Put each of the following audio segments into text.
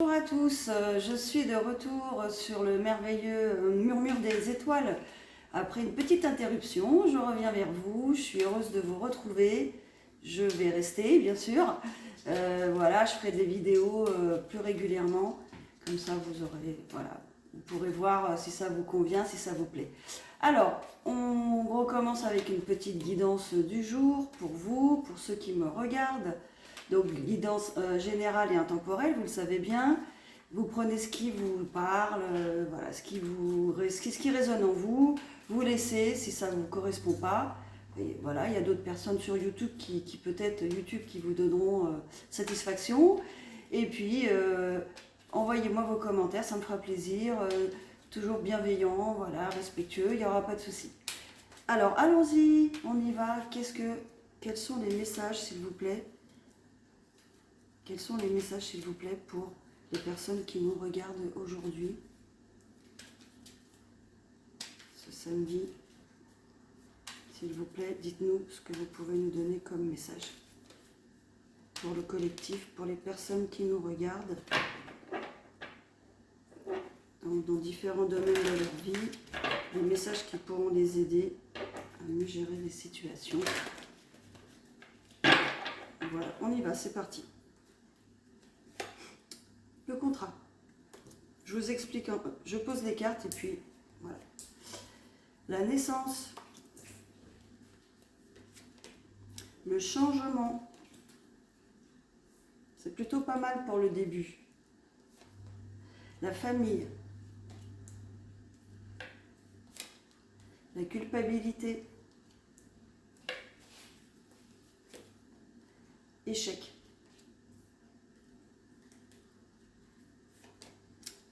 Bonjour à tous, je suis de retour sur le merveilleux murmure des étoiles. Après une petite interruption, je reviens vers vous, je suis heureuse de vous retrouver. Je vais rester, bien sûr. Voilà, je ferai des vidéos plus régulièrement, comme ça vous aurez, voilà, vous pourrez voir si ça vous convient, si ça vous plaît. Alors, on recommence avec une petite guidance du jour pour vous, pour ceux qui me regardent. Donc, guidance générale et intemporelle, vous le savez bien. Vous prenez ce qui vous parle, voilà, ce qui résonne en vous. Vous laissez si ça ne vous correspond pas. Et voilà, il y a d'autres personnes sur YouTube qui peut-être YouTube qui vous donneront satisfaction. Et puis, envoyez-moi vos commentaires, ça me fera plaisir. Toujours bienveillant, voilà, respectueux, il n'y aura pas de souci. Alors, allons-y, on y va. Quels sont les messages, s'il vous plaît? Quels sont les messages, s'il vous plaît, pour les personnes qui nous regardent aujourd'hui, ce samedi? S'il vous plaît, dites-nous ce que vous pouvez nous donner comme message pour le collectif, pour les personnes qui nous regardent dans différents domaines de leur vie, des messages qui pourront les aider à mieux gérer les situations. Voilà, on y va, c'est parti. Le contrat. Je vous explique un peu. Je pose les cartes et puis voilà. La naissance. Le changement. C'est plutôt pas mal pour le début. La famille. La culpabilité. Échec.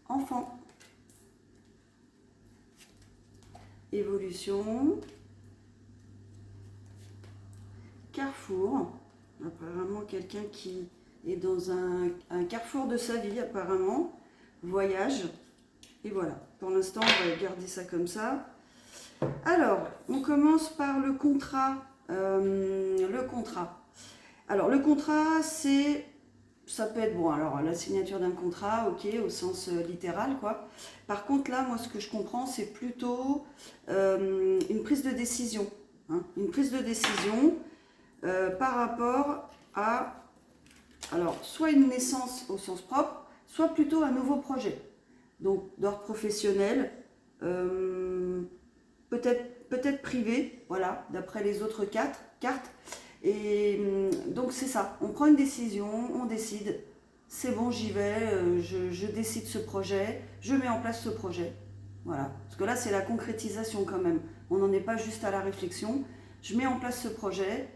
Enfant. Évolution. Carrefour. Apparemment quelqu'un qui est dans un carrefour de sa vie, apparemment. Voyage. Et voilà. Pour l'instant, on va garder ça comme ça. Alors, on commence par le contrat. Alors, le contrat, ça peut être bon. Alors, la signature d'un contrat, ok, au sens littéral, quoi. Par contre, là, moi, ce que je comprends, c'est plutôt une prise de décision. Hein, une prise de décision par rapport à, alors, soit une naissance au sens propre, soit plutôt un nouveau projet. Donc, d'ordre professionnel, peut-être privé, voilà, d'après les autres cartes. Et donc c'est ça, on prend une décision, on décide, c'est bon, j'y vais, je décide ce projet, je mets en place ce projet. Voilà, parce que là c'est la concrétisation quand même, on n'en est pas juste à la réflexion. Je mets en place ce projet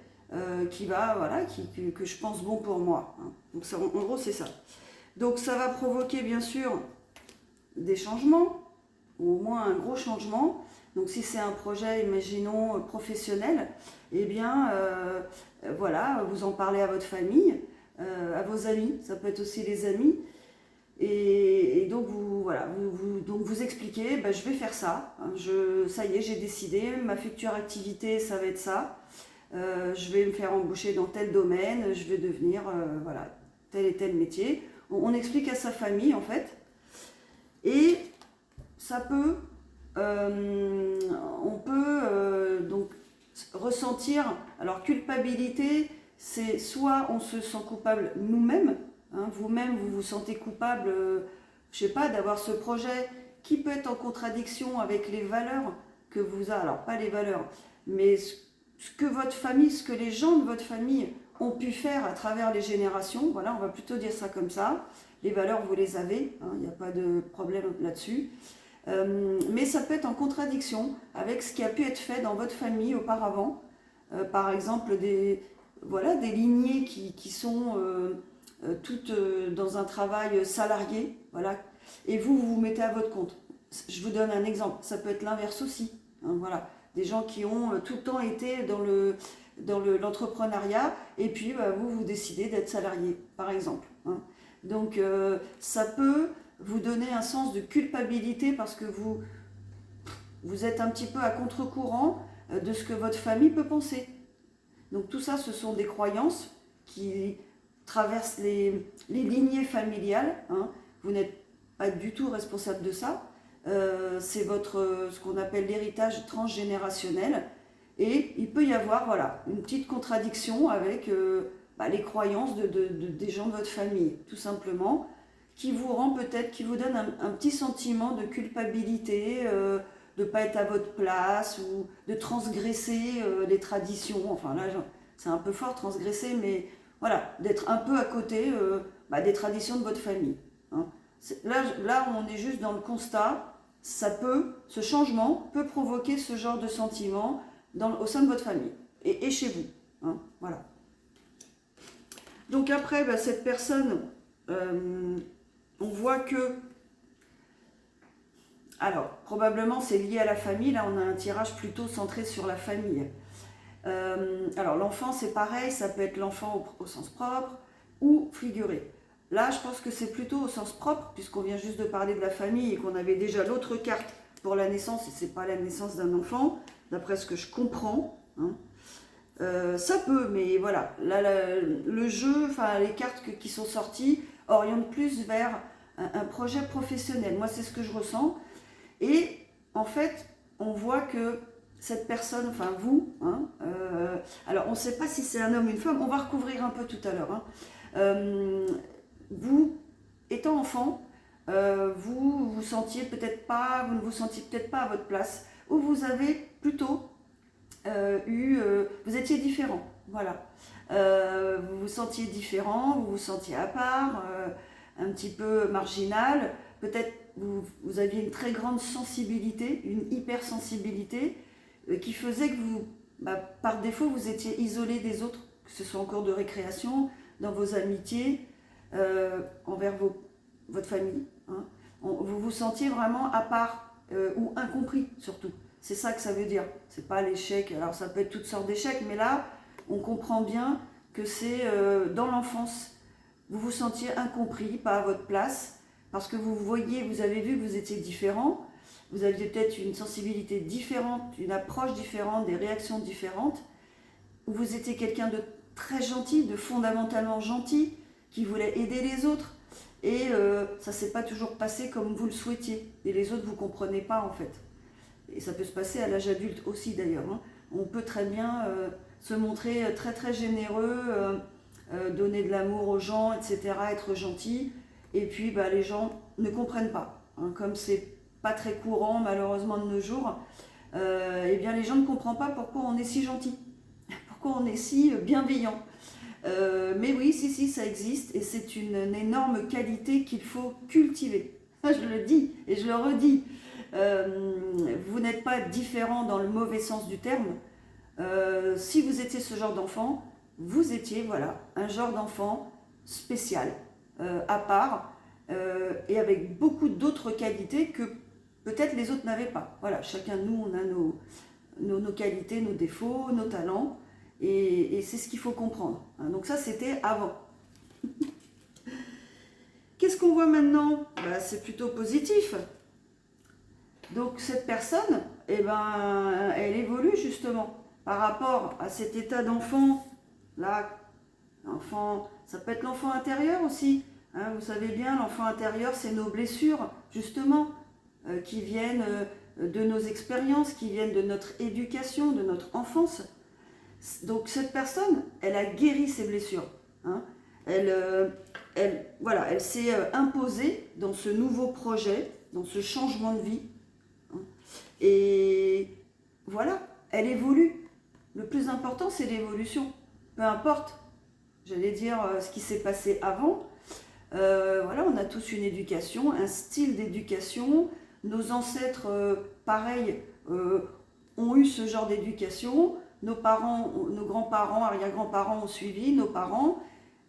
qui va, voilà, que je pense bon pour moi. Hein. Donc ça, en gros c'est ça. Donc ça va provoquer bien sûr des changements, ou au moins un gros changement. Donc si c'est un projet, imaginons, professionnel, eh bien, voilà, vous en parlez à votre famille, à vos amis, ça peut être aussi les amis, et donc vous expliquez, ben, je vais faire ça, hein, ça y est, j'ai décidé, ma future activité, ça va être ça, je vais me faire embaucher dans tel domaine, je vais devenir, voilà, tel et tel métier. On explique à sa famille, en fait, et ça peut... on peut donc ressentir, alors culpabilité, c'est soit on se sent coupable nous-mêmes, hein, vous-même vous vous sentez coupable, je sais pas, d'avoir ce projet qui peut être en contradiction avec les valeurs que vous avez, alors pas les valeurs, mais ce que votre famille, ce que les gens de votre famille ont pu faire à travers les générations, voilà, on va plutôt dire ça comme ça, les valeurs vous les avez, hein, il n'y a pas de problème là-dessus. Mais ça peut être en contradiction avec ce qui a pu être fait dans votre famille auparavant. Par exemple, des lignées qui sont toutes dans un travail salarié, voilà, et vous vous mettez à votre compte. Je vous donne un exemple, ça peut être l'inverse aussi. Hein, voilà. Des gens qui ont tout le temps été dans l'entrepreneuriat, et puis bah, vous décidez d'être salarié, par exemple. Hein. Donc ça peut vous donner un sens de culpabilité parce que vous êtes un petit peu à contre-courant de ce que votre famille peut penser. Donc tout ça, ce sont des croyances qui traversent les lignées familiales, hein, vous n'êtes pas du tout responsable de ça. C'est ce qu'on appelle l'héritage transgénérationnel. Et il peut y avoir voilà, une petite contradiction avec les croyances des gens de votre famille, tout simplement, qui vous rend peut-être, qui vous donne un petit sentiment de culpabilité, de ne pas être à votre place ou de transgresser les traditions. Enfin là, c'est un peu fort transgresser, mais voilà, d'être un peu à côté des traditions de votre famille. Hein. Là, on est juste dans le constat, ce changement peut provoquer ce genre de sentiment au sein de votre famille et chez vous. Hein, voilà. Donc après, cette personne, on voit que, alors probablement c'est lié à la famille, là on a un tirage plutôt centré sur la famille. Alors l'enfant c'est pareil, ça peut être l'enfant au sens propre ou figuré. Là je pense que c'est plutôt au sens propre, puisqu'on vient juste de parler de la famille et qu'on avait déjà l'autre carte pour la naissance, et c'est pas la naissance d'un enfant, d'après ce que je comprends. Hein. Ça peut, mais voilà, là, le jeu, les cartes qui sont sorties orientent plus vers un projet professionnel. Moi, c'est ce que je ressens. Et en fait, on voit que cette personne, enfin vous, hein, alors on ne sait pas si c'est un homme ou une femme, on va recouvrir un peu tout à l'heure. Hein. Vous, étant enfant, vous ne sentiez peut-être pas, vous ne vous sentiez peut-être pas à votre place, ou vous avez plutôt vous étiez différent, voilà. Vous vous sentiez différent, vous vous sentiez à part, un petit peu marginal, peut-être vous aviez une très grande sensibilité, une hypersensibilité, qui faisait que vous, par défaut, vous étiez isolé des autres, que ce soit en cours de récréation, dans vos amitiés, envers votre famille. Hein. Vous vous sentiez vraiment à part ou incompris surtout. C'est ça que ça veut dire. C'est pas l'échec. Alors ça peut être toutes sortes d'échecs, mais là, on comprend bien que c'est dans l'enfance. Vous vous sentiez incompris, pas à votre place, parce que vous avez vu que vous étiez différent. Vous aviez peut-être une sensibilité différente, une approche différente, des réactions différentes. Vous étiez quelqu'un de très gentil, de fondamentalement gentil, qui voulait aider les autres. Et ça ne s'est pas toujours passé comme vous le souhaitiez. Et les autres, vous ne comprenez pas en fait. Et ça peut se passer à l'âge adulte aussi d'ailleurs. Hein. On peut très bien se montrer très très généreux, donner de l'amour aux gens, etc., être gentil. Et puis les gens ne comprennent pas. Hein. Comme c'est pas très courant malheureusement de nos jours, eh bien les gens ne comprennent pas pourquoi on est si gentil, pourquoi on est si bienveillant. Mais oui, si, ça existe et c'est une énorme qualité qu'il faut cultiver. Je le dis et je le redis. Vous n'êtes pas différent dans le mauvais sens du terme. Si vous étiez ce genre d'enfant, vous étiez un genre d'enfant spécial, à part, et avec beaucoup d'autres qualités que peut-être les autres n'avaient pas. Voilà, chacun de nous, on a nos qualités, nos défauts, nos talents, et c'est ce qu'il faut comprendre. Hein, donc ça, c'était avant. Qu'est-ce qu'on voit maintenant ? C'est plutôt positif. Donc cette personne, elle évolue justement par rapport à cet état d'enfant. Là, l'enfant, ça peut être l'enfant intérieur aussi. Hein, vous savez bien, l'enfant intérieur, c'est nos blessures, justement, qui viennent de nos expériences, qui viennent de notre éducation, de notre enfance. Donc cette personne, elle a guéri ses blessures. Hein. Elle s'est imposée dans ce nouveau projet, dans ce changement de vie. Et voilà, elle évolue. Le plus important, c'est l'évolution. Peu importe, j'allais dire, ce qui s'est passé avant. On a tous une éducation, un style d'éducation. Nos ancêtres, pareil, ont eu ce genre d'éducation. Nos parents, nos grands-parents, arrière-grands-parents ont suivi, nos parents.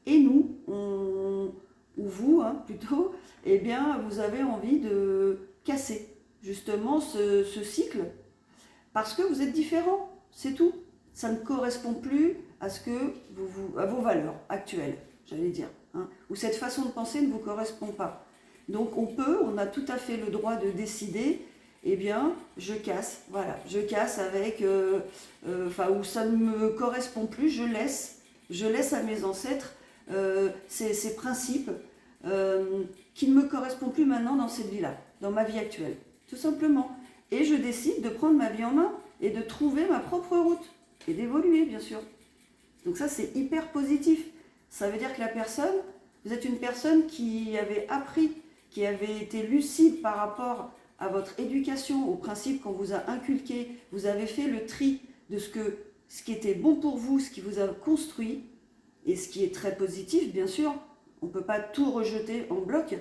Et nous, ou vous plutôt, eh bien, vous avez envie de casser justement ce cycle, parce que vous êtes différent, c'est tout. Ça ne correspond plus à à vos valeurs actuelles, j'allais dire, hein, ou cette façon de penser ne vous correspond pas. Donc on a tout à fait le droit de décider, eh bien, je casse avec, où ça ne me correspond plus, je laisse à mes ancêtres ces principes, qui ne me correspond plus maintenant dans cette vie-là, dans ma vie actuelle, tout simplement. Et je décide de prendre ma vie en main et de trouver ma propre route et d'évoluer, bien sûr. Donc ça, c'est hyper positif. Ça veut dire que la personne, vous êtes une personne qui avait appris, qui avait été lucide par rapport à votre éducation, aux principes qu'on vous a inculqués. Vous avez fait le tri de ce qui était bon pour vous, ce qui vous a construit, et ce qui est très positif, bien sûr. On ne peut pas tout rejeter en bloc,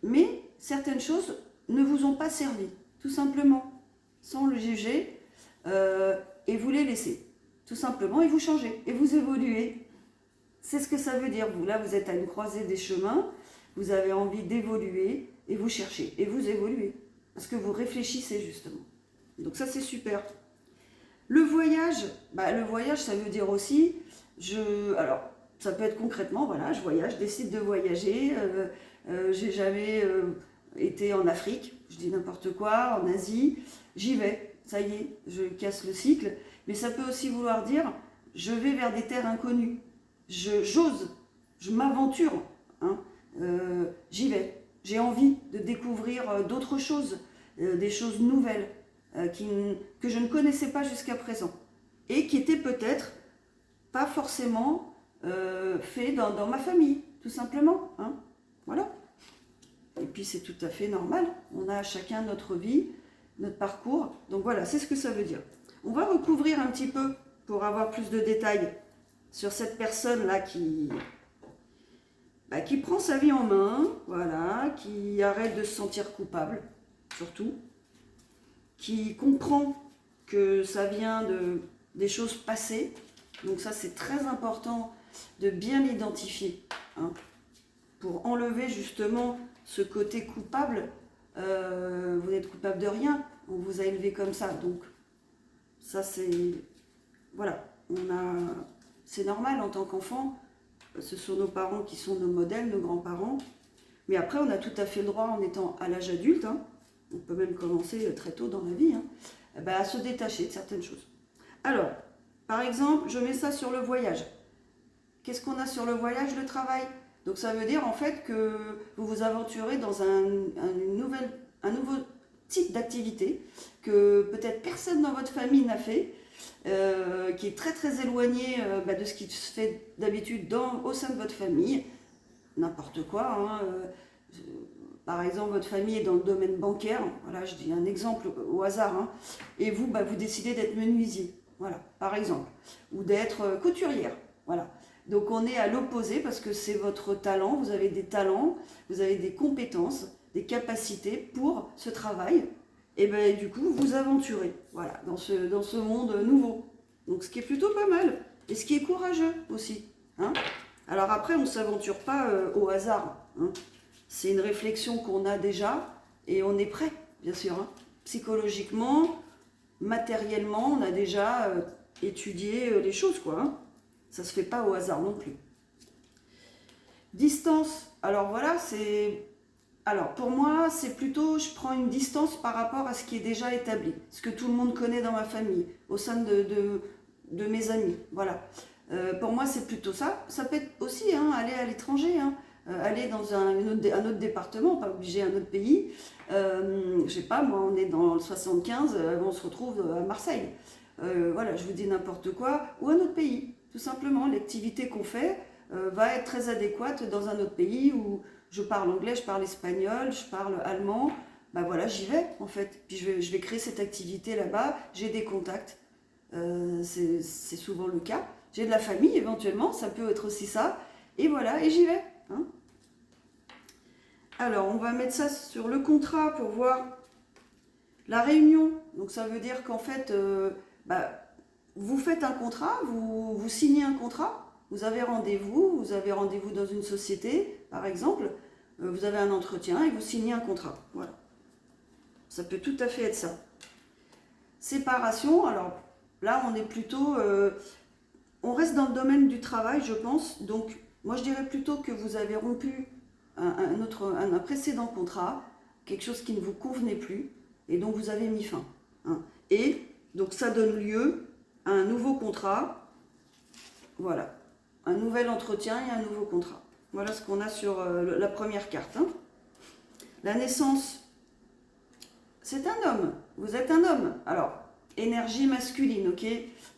mais certaines choses ne vous ont pas servi, tout simplement, sans le juger, et vous les laissez, tout simplement, et vous changez, et vous évoluez. C'est ce que ça veut dire. Vous, là, vous êtes à une croisée des chemins, vous avez envie d'évoluer, et vous cherchez, et vous évoluez, parce que vous réfléchissez, justement. Donc ça, c'est super. Le voyage, ça veut dire aussi, alors, ça peut être concrètement, voilà, je voyage, je décide de voyager, j'ai jamais été en Afrique, je dis n'importe quoi, en Asie, j'y vais, ça y est, je casse le cycle, mais ça peut aussi vouloir dire, je vais vers des terres inconnues, j'ose, je m'aventure, hein, j'y vais, j'ai envie de découvrir d'autres choses, des choses nouvelles, que je ne connaissais pas jusqu'à présent, et qui étaient peut-être pas forcément fait dans ma famille, tout simplement. Hein, voilà. Et puis c'est tout à fait normal. On a chacun notre vie, notre parcours. Donc voilà, c'est ce que ça veut dire. On va recouvrir un petit peu pour avoir plus de détails sur cette personne-là qui prend sa vie en main, voilà, qui arrête de se sentir coupable, surtout, qui comprend que ça vient des choses passées. Donc ça, c'est très important de bien l'identifier, hein, pour enlever justement ce côté coupable. Vous n'êtes coupable de rien, on vous a élevé comme ça, donc ça c'est, voilà, c'est normal en tant qu'enfant, ce sont nos parents qui sont nos modèles, nos grands-parents, mais après on a tout à fait le droit en étant à l'âge adulte, hein, on peut même commencer très tôt dans la vie, hein, à se détacher de certaines choses. Alors, par exemple, je mets ça sur le voyage. Qu'est-ce qu'on a sur le voyage? Le travail. Donc ça veut dire en fait que vous vous aventurez dans un nouveau type d'activité que peut-être personne dans votre famille n'a fait, qui est très très éloigné de ce qui se fait d'habitude au sein de votre famille. N'importe quoi, hein, par exemple, votre famille est dans le domaine bancaire, voilà, je dis un exemple au hasard, hein, et vous, vous décidez d'être menuisier. Voilà, par exemple, ou d'être couturière, voilà. Donc on est à l'opposé parce que c'est votre talent, vous avez des talents, vous avez des compétences, des capacités pour ce travail, et du coup vous aventurez, voilà, dans ce monde nouveau. Donc ce qui est plutôt pas mal, et ce qui est courageux aussi, hein. Alors après on ne s'aventure pas au hasard, hein. C'est une réflexion qu'on a déjà, et on est prêt, bien sûr, hein. Psychologiquement, matériellement, on a déjà étudié les choses, quoi, hein. Ça ne se fait pas au hasard non plus. Distance, alors voilà, alors pour moi, c'est plutôt, je prends une distance par rapport à ce qui est déjà établi, ce que tout le monde connaît dans ma famille, au sein de mes amis, voilà. Pour moi, c'est plutôt ça. Ça peut être aussi, hein, aller à l'étranger, hein, aller dans un autre département, pas obligé un autre pays. Je sais pas, moi, on est dans le 75, on se retrouve à Marseille. Voilà, je vous dis n'importe quoi, ou un autre pays. Tout simplement, l'activité qu'on fait va être très adéquate dans un autre pays où je parle anglais, je parle espagnol, je parle allemand. Voilà, j'y vais en fait. Puis je vais créer cette activité là-bas. J'ai des contacts, c'est souvent le cas. J'ai de la famille éventuellement, ça peut être aussi ça. Et voilà, et j'y vais. Hein. Alors, on va mettre ça sur le contrat pour voir la réunion. Donc ça veut dire qu'en fait, vous faites un contrat, vous signez un contrat, vous avez rendez-vous dans une société, par exemple, vous avez un entretien et vous signez un contrat. Voilà. Ça peut tout à fait être ça. Séparation, alors là on est plutôt... on reste dans le domaine du travail, je pense. Donc, moi je dirais plutôt que vous avez rompu un précédent contrat, quelque chose qui ne vous convenait plus, et donc vous avez mis fin. Hein. Et donc ça donne lieu à un nouveau contrat, voilà, un nouvel entretien et un nouveau contrat. Voilà ce qu'on a sur la première carte. Hein. La naissance, c'est un homme. Vous êtes un homme. Alors, énergie masculine, ok?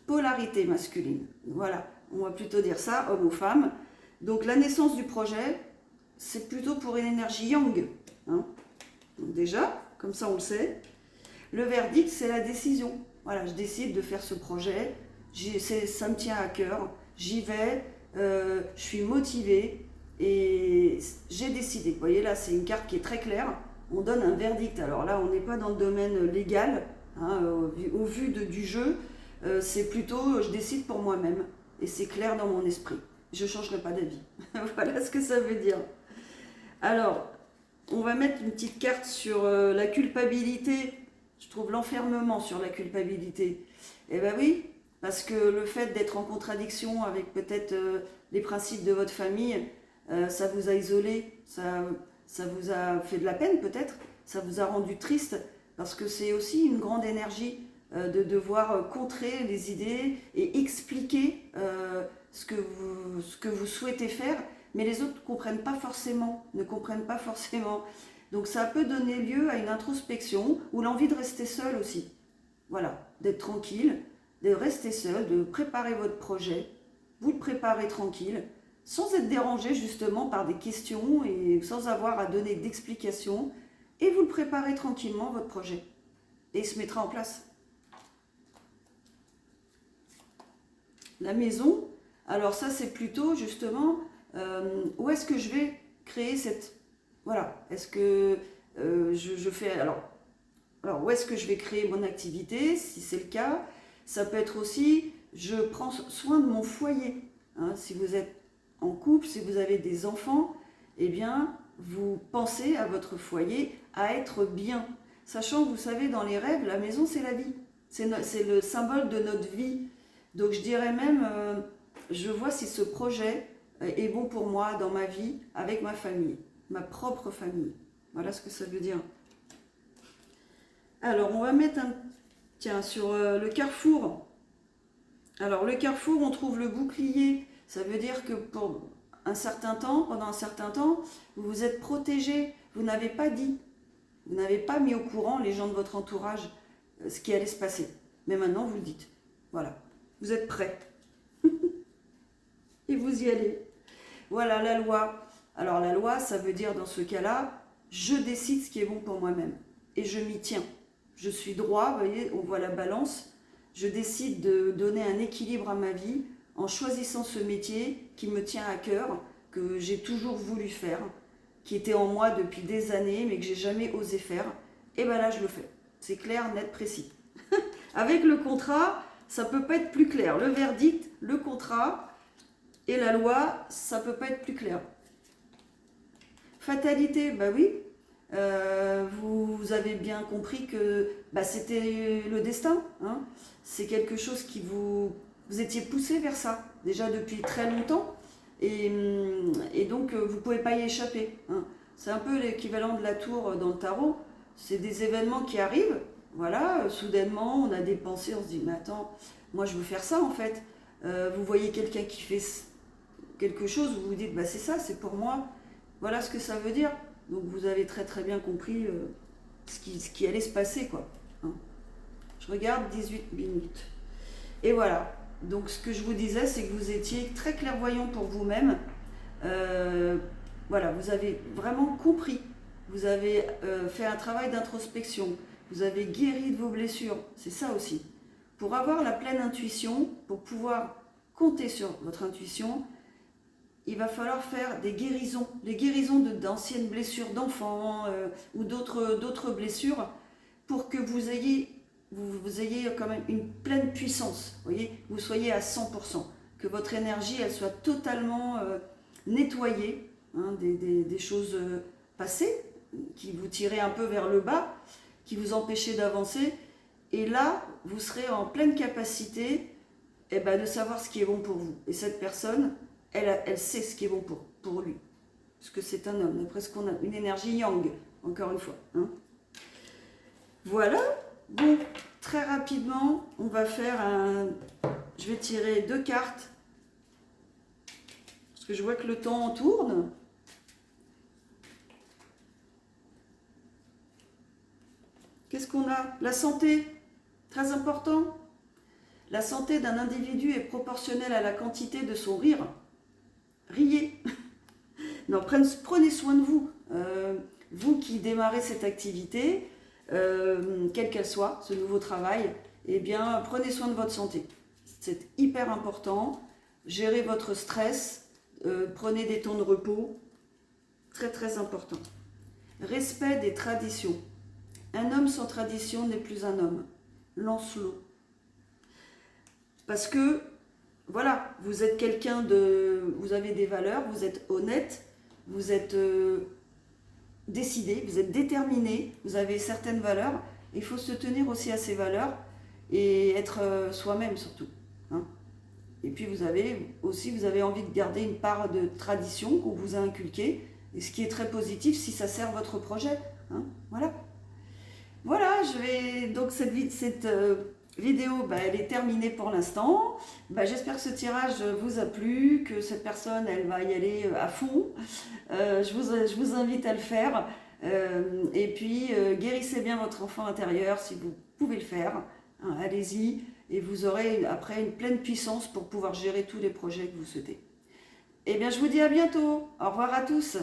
Polarité masculine. Voilà, on va plutôt dire ça, homme ou femme. Donc, la naissance du projet, c'est plutôt pour une énergie yang. Hein. Donc déjà, comme ça on le sait. Le verdict, c'est la décision. Voilà, je décide de faire ce projet. Ça me tient à cœur. J'y vais. Je suis motivée. Et j'ai décidé. Vous voyez là, c'est une carte qui est très claire. On donne un verdict. Alors là, on n'est pas dans le domaine légal. Hein, au vu du jeu, c'est plutôt je décide pour moi-même. Et c'est clair dans mon esprit. Je ne changerai pas d'avis. Voilà ce que ça veut dire. Alors, on va mettre une petite carte sur la culpabilité. Je trouve l'enfermement sur la culpabilité. Eh bien oui, parce que le fait d'être en contradiction avec peut-être les principes de votre famille, ça vous a isolé, ça vous a fait de la peine peut-être, ça vous a rendu triste, parce que c'est aussi une grande énergie de devoir contrer les idées et expliquer ce que vous souhaitez faire, mais les autres ne comprennent pas forcément. Donc ça peut donner lieu à une introspection ou l'envie de rester seul aussi. Voilà, d'être tranquille, de rester seul, de préparer votre projet, vous le préparez tranquille, sans être dérangé justement par des questions et sans avoir à donner d'explications, et vous le préparez tranquillement votre projet. Et il se mettra en place. La maison, alors ça c'est plutôt justement où est-ce que je vais créer cette... Voilà, est-ce que je fais... Alors, où est-ce que je vais créer mon activité, si c'est le cas. Ça peut être aussi, je prends soin de mon foyer. Hein, si vous êtes en couple, si vous avez des enfants, eh bien, vous pensez à votre foyer, à être bien. Sachant que vous savez, dans les rêves, la maison, c'est la vie. C'est le symbole de notre vie. Donc, je dirais même, je vois si ce projet est bon pour moi dans ma vie, avec ma famille, ma propre famille. Voilà ce que ça veut dire. Alors, on va mettre tiens, sur le carrefour. Alors, le carrefour, on trouve le bouclier. Ça veut dire que pendant un certain temps, vous vous êtes protégé. Vous n'avez pas dit, vous n'avez pas mis au courant les gens de votre entourage ce qui allait se passer. Mais maintenant, vous le dites. Voilà, vous êtes prêts. Et vous y allez. Voilà, la loi. Alors, la loi, ça veut dire dans ce cas-là, je décide ce qui est bon pour moi-même. Et je m'y tiens. Je suis droit, vous voyez, on voit la balance. Je décide de donner un équilibre à ma vie en choisissant ce métier qui me tient à cœur, que j'ai toujours voulu faire, qui était en moi depuis des années, mais que j'ai jamais osé faire. Et bien là, je le fais. C'est clair, net, précis. Avec le contrat, ça ne peut pas être plus clair. Le verdict, le contrat et la loi, ça ne peut pas être plus clair. Fatalité, bah oui. Vous avez bien compris que c'était le destin. Hein. C'est quelque chose qui vous étiez poussé vers ça, déjà depuis très longtemps. Et donc, vous ne pouvez pas y échapper. Hein. C'est un peu l'équivalent de la tour dans le tarot. C'est des événements qui arrivent. Voilà, soudainement, on a des pensées, on se dit, mais attends, moi je veux faire ça en fait. Vous voyez quelqu'un qui fait quelque chose, vous vous dites, c'est ça, c'est pour moi. Voilà ce que ça veut dire. Donc vous avez très très bien compris ce qui allait se passer, quoi. Hein. Je regarde 18 minutes. Et voilà. Donc ce que je vous disais, c'est que vous étiez très clairvoyant pour vous-même. Voilà, vous avez vraiment compris. Vous avez fait un travail d'introspection. Vous avez guéri de vos blessures. C'est ça aussi. Pour avoir la pleine intuition, pour pouvoir compter sur votre intuition, il va falloir faire des guérisons, les guérisons d'anciennes blessures d'enfants ou d'autres blessures pour que vous ayez quand même une pleine puissance, vous soyez à 100%, que votre énergie elle soit totalement nettoyée hein, des choses passées qui vous tiraient un peu vers le bas, qui vous empêchaient d'avancer. Et là, vous serez en pleine capacité de savoir ce qui est bon pour vous. Et cette personne, elle sait ce qui est bon pour lui. Parce que c'est un homme, d'après ce qu'on a. Une énergie yang, encore une fois. Hein. Voilà. Bon, très rapidement, on va faire je vais tirer 2 cartes. Parce parce que je vois que le temps tourne. Qu'est-ce qu'on a? La santé, très important. La santé d'un individu est proportionnelle à la quantité de son rire. Riez. Non, prenez soin de vous. Vous qui démarrez cette activité, quelle qu'elle soit, ce nouveau travail, eh bien, prenez soin de votre santé. C'est hyper important. Gérez votre stress. Prenez des temps de repos. Très, très important. Respect des traditions. Un homme sans tradition n'est plus un homme. Lancelot. Parce que, voilà, vous êtes quelqu'un de... Vous avez des valeurs, vous êtes honnête, vous êtes décidé, vous êtes déterminé, vous avez certaines valeurs. Il faut se tenir aussi à ces valeurs et être soi-même surtout. Hein. Et puis vous avez envie de garder une part de tradition qu'on vous a inculquée, et ce qui est très positif si ça sert votre projet. Hein. Voilà. Voilà, donc cette vidéo, elle est terminée pour l'instant. J'espère que ce tirage vous a plu, que cette personne, elle va y aller à fond. Je vous invite à le faire. Et puis, guérissez bien votre enfant intérieur si vous pouvez le faire. Hein, allez-y, et vous aurez après une pleine puissance pour pouvoir gérer tous les projets que vous souhaitez. Eh bien, je vous dis à bientôt. Au revoir à tous.